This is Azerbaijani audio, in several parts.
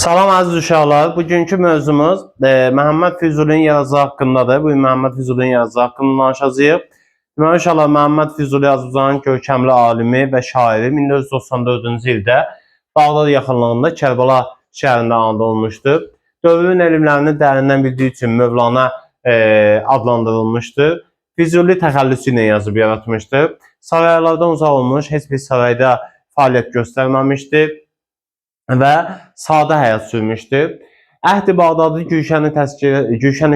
Salam əziz uşaqlar. Bugünkü mövzumuz Məhəmməd Füzulinin yaradıcılığı haqqındadır. Bugün Məhəmməd Füzulinin yaradıcılığı haqqında danışacağıq. Deməli, inşallah Məhəmməd Füzuli Azərbaycanın görkəmli alimi və şairi 1494-cü ildə Bağdad yaxınlığında Kərbəla şəhərində anadan olmuşdur. Dövrün elmlərini dərindən bildiyi üçün Mövlana adlandırılmışdır. Füzuli təxəllüsü ilə yazıb yaratmışdır. Saraylardan uzaq olmuş, heç bir sarayda fəaliyyət göstərməmişdir və sadə həyat sürmüşdür. Əhd-i Bağdadi Gülşən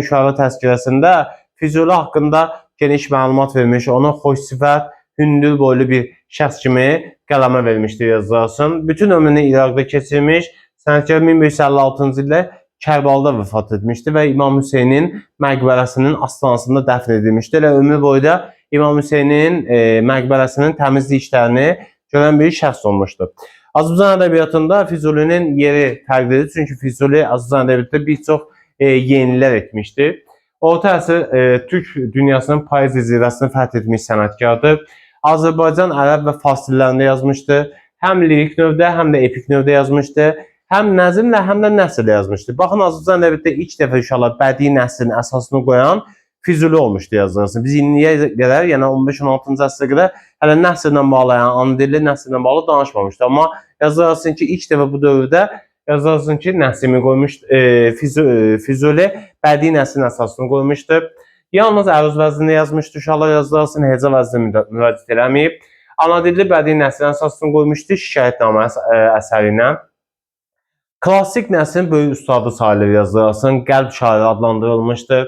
Üşarə təzkirəsində Füzuli haqqında geniş məlumat vermiş, onu xoş sifət, hündür boylu bir şəxs kimi qələmə vermişdir yazılarsın. Bütün ömrünü İraqda keçirmiş, sənətkar 1556-cı ildə Kərbalada vəfat etmişdir və İmam Hüseynin məqbərəsinin astanasında dəfn edilmişdir. Elə ömrü boyda İmam Hüseynin məqbərəsinin təmizlik işlərini görən bir şəxs olmuşdur. Azərbaycan ədəbiyyatında Füzulinin yeri fərqlidir. Çünki Füzuli Azərbaycan ədəbiyyatında bir çox yenilər etmişdir. Orta əsr Türk dünyasının poeziya zirvəsini fəth etmiş sənətkardır. Azərbaycan, ərəb və fars dillərində yazmışdır. Həm lirik növdə, həm də epik növdə yazmışdır. Həm nəzmlə, həm də nəsrlə yazmışdır. Baxın, Azərbaycan ədəbiyyatında ilk dəfə inşallah bədii nəsrin əsasını qoyan Füzuli olmuşdu yazılsın. Biz indiyə qədər, yəni 15-16-cı əsrə qədər hələ nəsrlə bağlı, yəni ana dilli nəsrlə bağlı danışmamışdı. Amma yazılarsın ki, ilk dəfə bu dövrdə yazılarsın ki, nəsrimi qoymuşdu. Füzuli bədii nəsrin əsasını qoymuşdu. Yalnız əruz vəznində yazmışdı. Uşaqlar yazılarsın, heca vəznində müraciət eləməyib. Ana dilli bədii nəsrin əsasını qoymuşdu Şikayətnamə əsəri ilə. Klassik nəsrin böyük ustadı sayılır yazılarsın. Qəlb şairi adlandırılmışdır.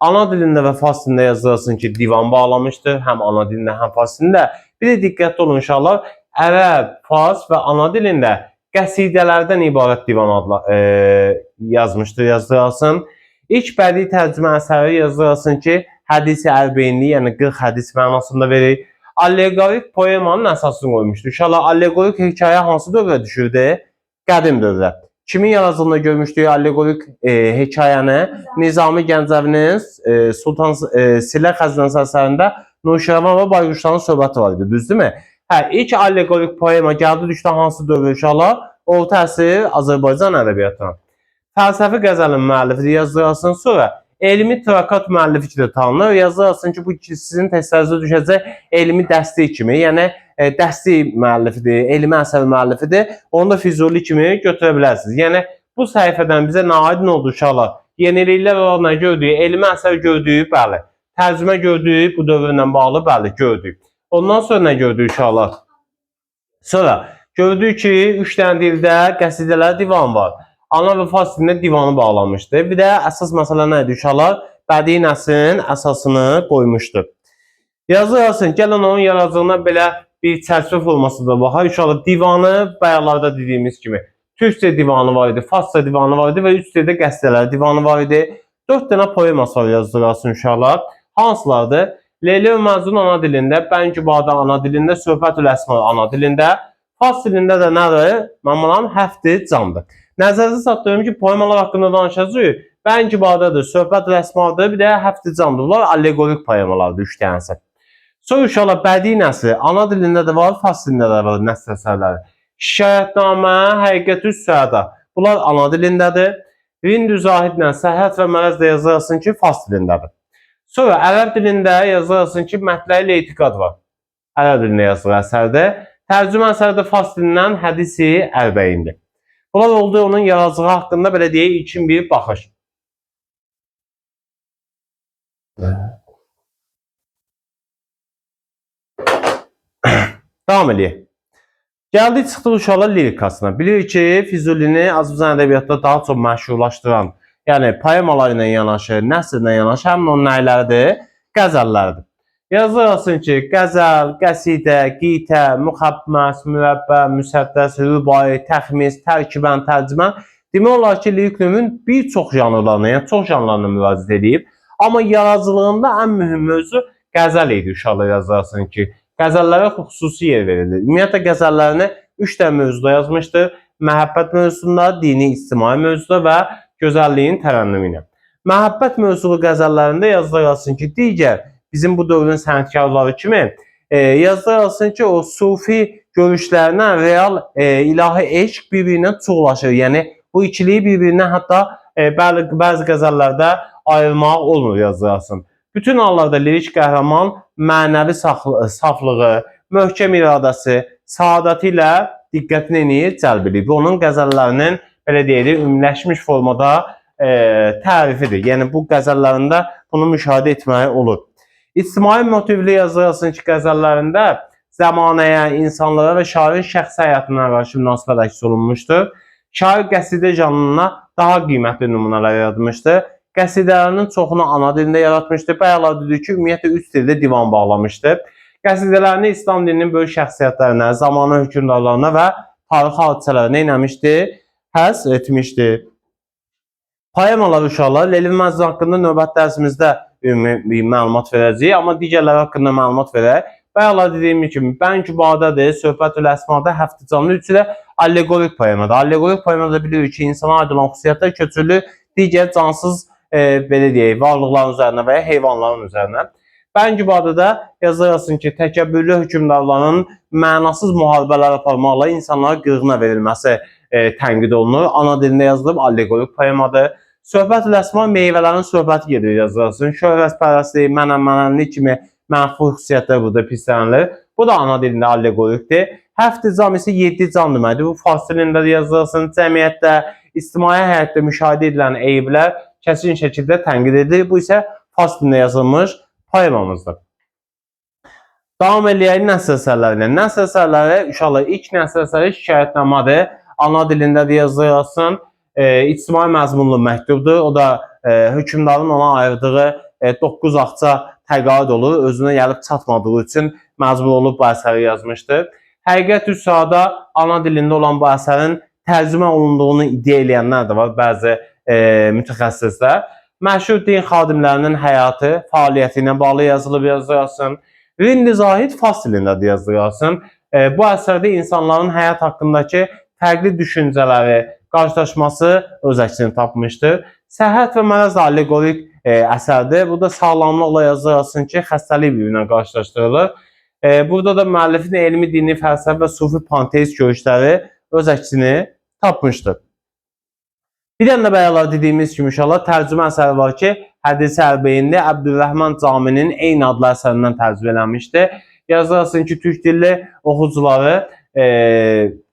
Ana dilində və fars dilində yazılarsın ki, divan bağlamışdır. Həm ana dilində, həm fars dilində. Bir də diqqətli olun uşaqlar. Ərəb, fars və ana dilində qəsidələrdən ibarət divan adla yazmışdır yazılarsın. İlk bədii tərcümə əsəri yazılarsın ki, hədisi ərbeyinli, yəni 40 hədis mənasında verir. Allegorik poemanın əsasını qoymuşdur. İnşallah allegorik hekayə hansı dövrə düşürdü? Qədim dövrə. Kimin yaradıcılığında görmüşdük allegorik hekayəni? Nizami Gəncəvinin Sultan Silə Xəzinəsi əsərində Nuşirvan və Bayquşların söhbəti var idi, düzdürmü? Hə, ilk allegorik poema gəldi düşdü hansı dövrə inşallah? Orta əsr Azərbaycan ədəbiyyatına. Fəlsəfi qəzəlin müəllifidir yazılarsın, sonra elmi trakat müəllifi də tanınır. Yazılarsın ki, bu sizin testlərinizə düşəcək elmi dəstək kimi, yəni dəstək müəllifidir, elmi əsər müəllifidir. Onu da Füzuli kimi götürə bilərsiniz. Yəni bu səhifədən bizə nə aydın oldu uşaqlar? Yeniliklər olaraq nə gördük? Elmi əsər gördük, bəli. Tərcümə gördük, bu dövrlə bağlı, bəli, gördük. Ondan sonra nə gördük uşaqlar? Sonra gördük ki, 3 dənə dildə qəsidələr divan var. Ana və fars dilində divanı bağlanmışdı. Bir də əsas məsələ nə idi uşaqlar? Bədii nəsrin əsasını qoymuşdu. Yazılarsın, gəlin onun yaradıcılığına belə bir çərçivə forması da baxaq. İnşallah divanı bayaqlarda dediyimiz kimi türkcə divanı var idi, farsça divanı var idi və 3 dildə qəsidələr divanı var idi. 4 dənə poeması var yazılarsın uşaqlar. Hansılardır? Leyli və Məcnun ana dilində, Bəngübada ana dilində, Söhbətül Əsma ana dilində, fars dilində də nədir? Məmman Həfti Candır. Nəzərinizə çatdırıyorum ki, poemalar haqqında danışacağıq. Bəngübadadır, Söhbətül Əsmadır, bir də Həfti Candır. Bunlar allegorik poemalardır, 3 dənəsi. Sonra inşallah bədii nəsr, ana dilində də var, fars dilində də var nəsr əsərləri. Şikayətnamə, Həqiqətü Səada. Bunlar ana dilindədir. Rindü Zahidlə Səhət və Mərəz də yazılarsın ki, fars dilindədir. Sonra ərəb dilində yazılarsın ki, Mətləyi Etiqad var. Ərəb dilində yazılır əsərdə. Tərcümə əsərdə fars dilindən hədisi ərbəyindir. Bunlar oldu onun yaradıcılığı haqqında belə deyək, ilkin bir baxış. Davam edək. Gəldik, çıxdıq uşaqlar lirikasına. Bilirik ki, Füzulini Azərbaycan ədəbiyyatında daha çox məşhurlaşdıran, yəni poemalar ilə yanaşı, nəsr ilə yanaşı, həmin onun nəyləridir? Qəzəlləridir. Yazılarsın ki, qəzəl, qəsidə, qitə, müxəbməs, mürəbbə, müsəddəs, rübai, təxmis, tərkibən, tərcümən. Demək olar ki, lirik növün bir çox janrlarına, yəni çox janrlarına müraciət edib. Amma yaradıcılığında ən mühüm mövzu qəzəl idi uşaqlar yazılarsın ki, qəzəllərə xüsusi yer verilir. Ümumiyyətlə qəzəllərini 3 dənə mövzuda yazmışdır. Məhəbbət mövzusunda, dini, ictimai mövzuda və gözəlliyin tərənnümü ilə. Məhəbbət mövzulu qəzəllərində yazılarsın ki, digər bizim bu dövrün sənətkarları kimi yazılarsın ki, o sufi görüşlərinə real ilahi eşq bir-birinə çoxlaşır. Yəni Bu ikiliyi bir-birinə hətta bəzi qəzəllərdə ayırmaq olmur yazılasın. Bütün hallarda lirik qəhrəman mənəvi saflığı, möhkəm iradəsi, saadəti ilə diqqətini cəlb edir. Onun qəzəllərinin belə deyirik, ümumiləşmiş formada tərifidir. Yəni bu qəzəllərində bunu müşahidə etmək olur. İctimai motivli yazılasın ki, qəzəllərində zəmanəyə, insanlara və şairin şəxsi həyatına qarşı münasibət əks olunmuşdur. Şair qəsidə janrına daha qiymətli nümunələr yaratmışdır. Qəsidələrinin çoxunu ana dilində yaratmışdır. Bayaqlar dedik ki, ümumiyyətlə 3 dildə divan bağlamışdır. Qəsidələrini İslam dininin böyük şəxsiyyətlərinə, zamanın hökmdarlarına və tarixi hadisələrinə eləmişdir, həsr etmişdir. Poemalar uşaqlar, Lev Məcnun haqqında növbəti dərsimizdə ümumi məlumat verəcəyik, amma digərləri haqqında məlumat verək. Bayaqlar dediyim kimi, Bəngü Badədir, Söhbətül Əsmada Həftəcanlı üçü allegorik poemadır. Allegorik poemada bilirik ki, insana aid olan xüsusiyyətlər köçürülür digər cansız belə deyək, varlıqların üzərinə və ya heyvanların üzərinə. Bəngü Badədə yazırsın ki, təkəbbürlü hökmdarların mənasız müharibələr aparmaqla insanlara qırğına verilməsi tənqid olunur. Ana dilində yazılıb allegorik poemadır. Söhbətül Əsma meyvələrin söhbəti gedir yazırsın. Şöhrətpərəstlik, mənənlik kimi mənfi xüsusiyyətlər burada pislənilir. Bu da ana dilində allegorikdir. Həft cam isə 7 can deməkdir. Bu fars dilində yazırsın. Cəmiyyətdə, ictimai həyatda müşahidə edilən eyiblər kəsin şəkildə tənqid edilir. Bu isə fars dilində yazılmış poemamızdır. Davam eləyək nəsr əsərlərinə. Nəsr əsərləri, uşaqlar, ilk nəsr əsəri şikayətnamadır. Ana dilində yazırsın. İctimai məzmunlu məktubdur. O da hökmdarın ona ayırdığı 9 axça təqaüd olur. Özünə gəlib çatmadığı üçün məcbur olub bu əsəri yazmışdır. Həqiqət Üsada ana dilində olan bu əsərin tərcümə olunduğunu iddia eləyənlər də var, bəzi mütəxəssislər. Məşhur din xadimlərinin həyatı, fəaliyyəti ilə bağlı yazılıb yazırsın. Rindi Zahid fars dilində yazırsın. Bu əsərdə insanların həyat haqqındakı fərqli düşüncələri, qarşılaşması öz əksini tapmışdır. Səhhət və mərəz allegorik əsərdir. Burada sağlamlıqla yazırsın ki, xəstəlik bir-birinə qarşılaşdırılır. Burada da müəllifin elmi, dini, fəlsəfi və sufi panteist görüşləri öz əksini tapmışdır. Bir dənə də bayaqlar dediyimiz kimi inşallah tərcümə əsəri var ki, Hədis-i Ərbeyinli Əbdülrəhman Caminin eyni adlı əsərindən tərcümə edilmişdir. Yazırsın ki, türk dilli oxucuları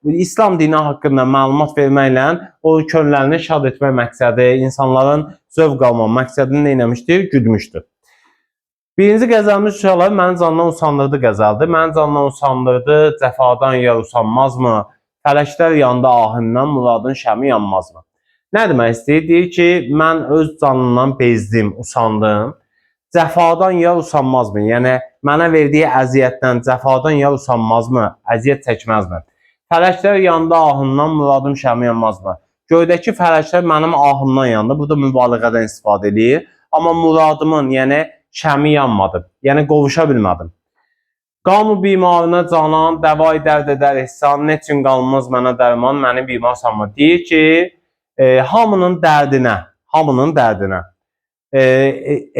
İslam dini haqqında məlumat verməklə o könüllərini şad etmək məqsədi, insanların zövq alma məqsədini nə etmişdir? Güdmüşdür. Birinci qəzəlimiz uşaqlar məni candan usandırdı qəzəldir. Məni candan usandırdı, cəfadan yer usanmazmı? Fələklər yandı ahimdən, muradın şəmi yanmazmı? Nə demək istəyir? Deyir ki, mən öz canından bezdim, usandım. Cəfadan ya usanmazmı? Yəni, mənə verdiyi əziyyətdən, cəfadan ya usanmazmı? Əziyyət çəkməzmı? Fələklər yandı ahımdan, muradım şəmi yanmazmı? Göydəki fələklər mənim ahımdan yandı. Burada mübaliğədən istifadə edir. Amma muradımın, yəni şəmi yanmadı. Yəni, qovuşa bilmədim. Qamu bimarına canan, dəvay dərd edər ihsan, nə üçün qalmaz mənə dərman, məni bimar sanma. Deyir ki, hamının dərdinə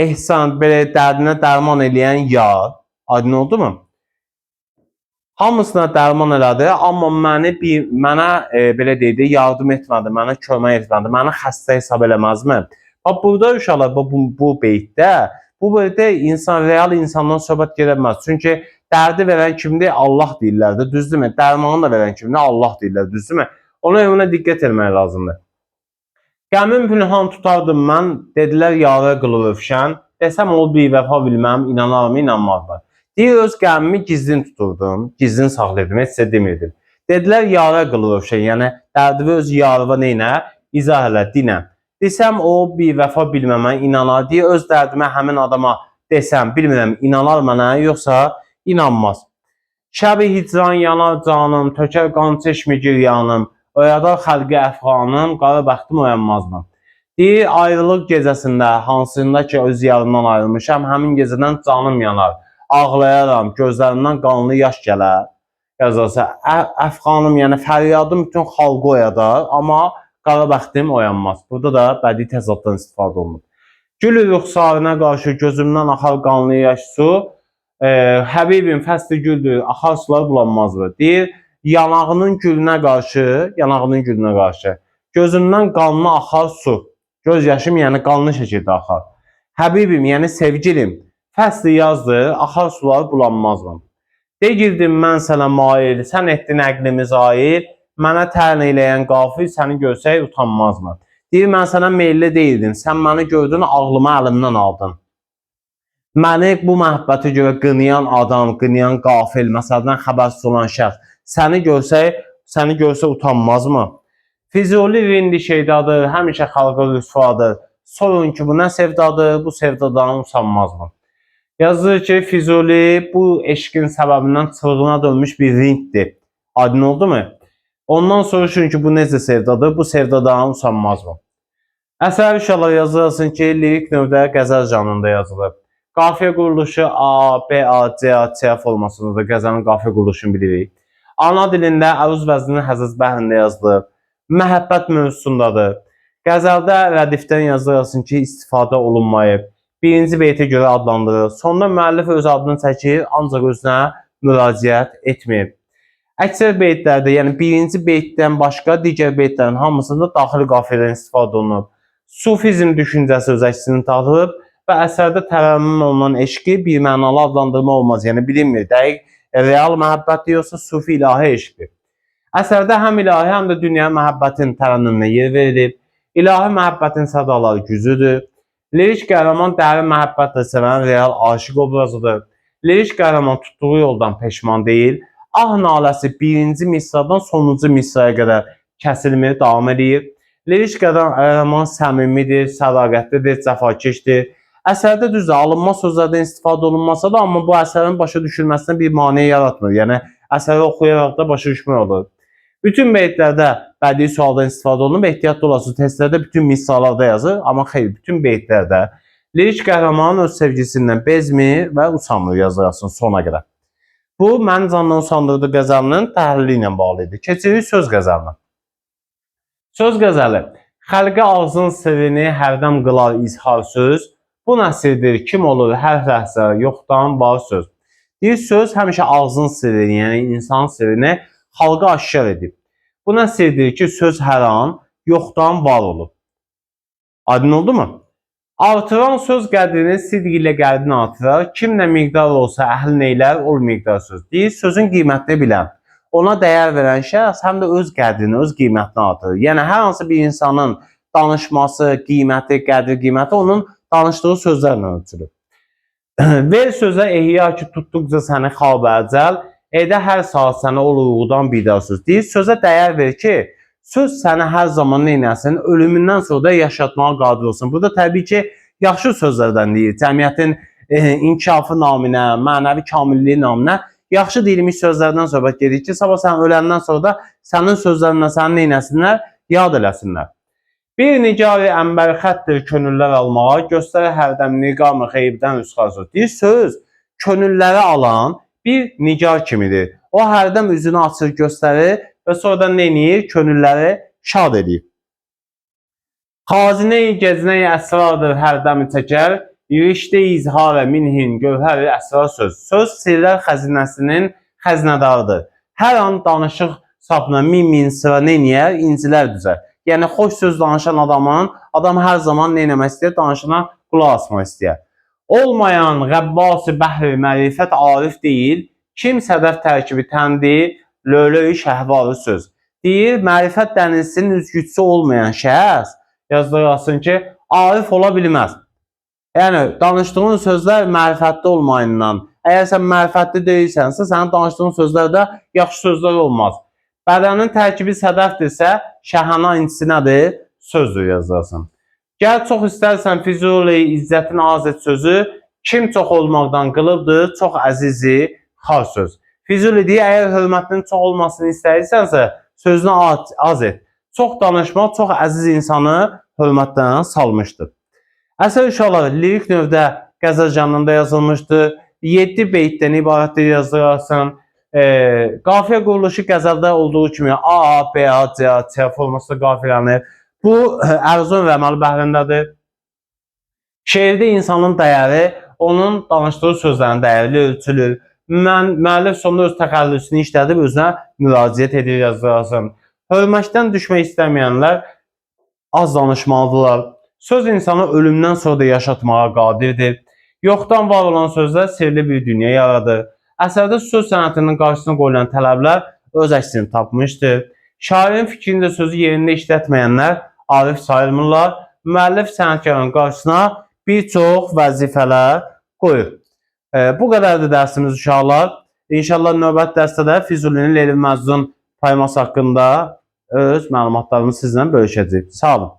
ehsan, belə dərdinə dərman eləyən yar, aydın oldu mu? Hamısına dərman elədi, amma mənə belə deyildi, yardım etmədi, mənə kömək etmədi, mənə xəstə hesab eləməzmi? Burada uşaqlar, bu beytdə, real insandan söhbət gedəməz. Çünki dərdi verən kimdir? Allah deyirlər də, düzdürmü? Dərmanı da verən kimdir? Allah deyirlər, düzdürmü? Ona diqqət etmək lazımdır. Qəmin pünhan tutardım mən, dedilər yarə qılır övşən, desəm ol bir vəfa bilməm, inanarmı, inanmazlar. Deyir, öz qəmimi gizlin tuturdum, gizlin saxlayırdım, heç sizə demirdim. Dedilər yarə qılır övşən, yəni dərdi öz yarıva neynə, izah elə, dinə. Desəm o bir vəfa bilməmə, inanar, deyir, öz dərdimə həmin adama desəm, bilmirəm, inanar mənə, yoxsa inanmaz. Şəbi hicran yanar canım, tökər qan çeşmi giryanım, oyadar xəlqi əfğanım, qara bəxtim oyanmazmı? Deyir, ayrılıq gecəsində, hansında ki öz yarından ayrılmışam, həmin gecədən canım yanar, ağlayaram, gözlərimdən qanlı yaş gələr. Yazılsa, əfğanım, yəni fəryadım bütün xalqı oyadar, amma qara bəxtim oyanmaz. Burada da bədii təzaddan istifadə olunur. Gül rüxsarına qarşı gözümdən axar qanlı yaş su, Həbibim fəsli güldür, axar sular bulanmazmı? Deyir, yanağının gülünə qarşı, Gözümdən qanlı axar su. Göz yaşım yəni qanlı şəkildə axar. Həbibim, yəni sevgilim, fəsli yazdır, axar sular bulanmazmı? Deyirdim mən sənə mail, sən etdin əqlimi zail, mənə tən eləyən qafil səni görsək utanmazmı? Deyir, mən sənə meyilli deyildim, sən məni gördün, ağlımı əlimdən aldın. Məni bu məhəbbəti görə qınayan adam, qınayan qafil, məsələdən xəbərsiz olan şəxs, səni görsə utanmazmı? Füzuli rindi şeydadır, həmişə xalqa rüsvadır. Sorun ki, bu nə sevdadır, bu sevdadan usanmazmı? Yazır ki, Füzuli bu eşqin səbəbindən çılğına dönmüş bir rinddir. Aydın oldu mu? Ondan soruşun ki, bu necə sevdadır, bu sevdadan usanmazmı? Əsər inşallah yazırsın ki, lirik növdə qəzəl janrında yazılır. Qafiyə quruluşu A, B, A, C, A, C formasındadır. Qəzəlin qafiyə quruluşunu bilirik. Ana dilində əruz vəzninin həzəz bəhrində yazılır. Məhəbbət mövzusundadır. Qəzəldə rədifdən yazırsın ki, istifadə olunmayıb. Birinci beytə görə adlandırır. Sonda müəllif öz adını çəkir, ancaq özünə müraciət etmir. Əksər beytlərdə, yəni birinci beytdən başqa digər beytlərin hamısında daxili qafiyədən istifadə olunur. Sufizm düşüncəsi öz əksini tapıb və əsərdə tərənnüm olunan eşqi bir mənalı adlandırma olmaz. Yəni bilinmir, dəqiq real məhəbbət yoxsa sufi ilahi eşqdir. Əsərdə həm ilahi, həm də dünya məhəbbətin tərənnümünə yer verilib. İlahi məhəbbətin sədaları güclüdür. Lirik qəhrəman dərin məhəbbətlə sevən real aşiq obrazıdır. Lirik qəhrəman tutduğu yoldan peşman deyil. Ah naləsi birinci misradan sonuncu misraya qədər kəsilmir, davam edir. Lirik qəhrəman səmimidir, sədaqətlidir, cəfakeşdir. Əsərdə düzdür, alınma sözlərdən istifadə olunmasa da, amma bu əsərin başa düşülməsinə bir maneə yaratmır. Yəni, əsəri oxuyaraq da başa düşmək olur. Bütün beytlərdə bədii sualdan istifadə olunub, ehtiyatlı olasınız, testlərdə bütün misralarda yazır, amma xeyr, bütün beytlərdə lirik qəhrəmanın öz sevgisindən bezmir və usanmır yazırsın sona qədər. Bu, məni candan usandırdı qəzəlinin təhlili ilə bağlı idi. Keçirik söz qəzəlinə. Söz qəzəli. Xəlqə ağzın sirrini hərdəm qılar izhar söz. Bu nəsirdir, kim olur hər ləhzə, yoxdan var söz. Deyir, söz həmişə ağzın sirrini, yəni insan sirrini xalqa aşkar edib. Bu nə sirdir ki, söz hər an yoxdan var olub. Aydın oldu mu? Artıran söz qədrini sidq ilə qərdini artırar. Kim nə miqdar olsa əhl neylər, ol miqdar söz. Deyir, sözün qiymətini bilən, ona dəyər verən şəxs həm də öz qədrini, öz qiymətini artırır. Yəni, hər hansı bir insanın danışması, qiyməti, qədri qiyməti onun danışdığı sözlərlə ölçülür. Ver sözə ehya ki, tutduqca səni xab əcəl, edə hər saat sənə oluğudan bidar söz. Deyir, sözə dəyər ver ki, söz səni hər zaman neynəsin, ölümündən sonra da yaşatmağa qadir olsun. Burada təbii ki, yaxşı sözlərdən deyir. Cəmiyyətin inkişafı naminə, mənəvi kamilliyi naminə yaxşı deyilmiş sözlərdən söhbət gedir ki, sabah sən öləndən sonra da sənin sözlərindən səni neynəsinlər, yad eləsinlər. Bir nicari əmbər xəttir könüllər almağa, göstərir hərdəm niqam-ı xeybdən rüsxar söz. Deyir, söz könülləri alan bir nigar kimidir. O hərdən üzünü açır, göstərir və sonradan neyniyir? Könülləri şad edir. Xazinə-i gəzinə-i əsrardır hərdəmi çəkər, yürişdə izharə minhin gövhər-i əsrar söz. Söz sirlər xəzinəsinin xəzinədarıdır. Hər an danışıq sapına min sıra neyniyər? İncilər düzər. Yəni, xoş söz danışan adam hər zaman neynəmək istəyir? Danışana qulaq asmaq istəyir. Olmayan qəbbas-ı bəhr-i mərifət arif deyil, kim sədəf tərkibi təndir, lölə-i şəhvarı söz. Deyir, mərifət dənizinin üzgüçüsü olmayan şəxs, yazdırasın ki, arif ola bilməz. Yəni, danışdığın sözlər mərifətli olmayından, əgər sən mərifətli deyilsənsə, sənin danışdığın sözlərdə yaxşı sözlər olmaz. Bədənin tərkibi sədəfdirsə, şəhana incisi nədir? Sözdür yazırsın. Gəl çox istərsən Füzuli, izzətin az et sözü, kim çox olmaqdan qılıbdır, çox əzizi xar söz. Füzuli deyir, əgər hörmətinin çox olmasını istəyirsənsə, sözünü az et. Çox danışmaq, çox əziz insanı hörmətdən salmışdır. Əsər uşaqlar lirik növdə qəzəl janrında yazılmışdır. 7 beytdən ibarətdir yazdırarsan. Qafiyə quruluşu qəzəldə olduğu kimi A, B, A, C, A, C formasında qafiyələnir. Bu, ərzun və əməli bəhrindədir. Şeirdə insanın dəyəri, onun danışdığı sözlərin dəyəri ölçülür. Müəllif sonunda öz təxəllüsünü işlədib, özünə müraciət edir yazdırasın. Hörməkdən düşmək istəməyənlər az danışmalıdırlar. Söz insanı ölümdən sonra da yaşatmağa qadirdir. Yoxdan var olan sözlər sirli bir dünya yaradır. Əsərdə söz sənətinin qarşısına qoyulan tələblər öz əksini tapmışdır. Şairin fikrində sözü yerində işlətməyənlər arif sayılmırlar. Müəllif sənətkarın qarşısına bir çox vəzifələr qoyur. Bu qədərdir dərsimiz uşaqlar. İnşallah növbəti dərsdə də Füzulinin Leyli Məcnun poeması haqqında öz məlumatlarımı sizlə bölüşəcəyik. Sağ olun.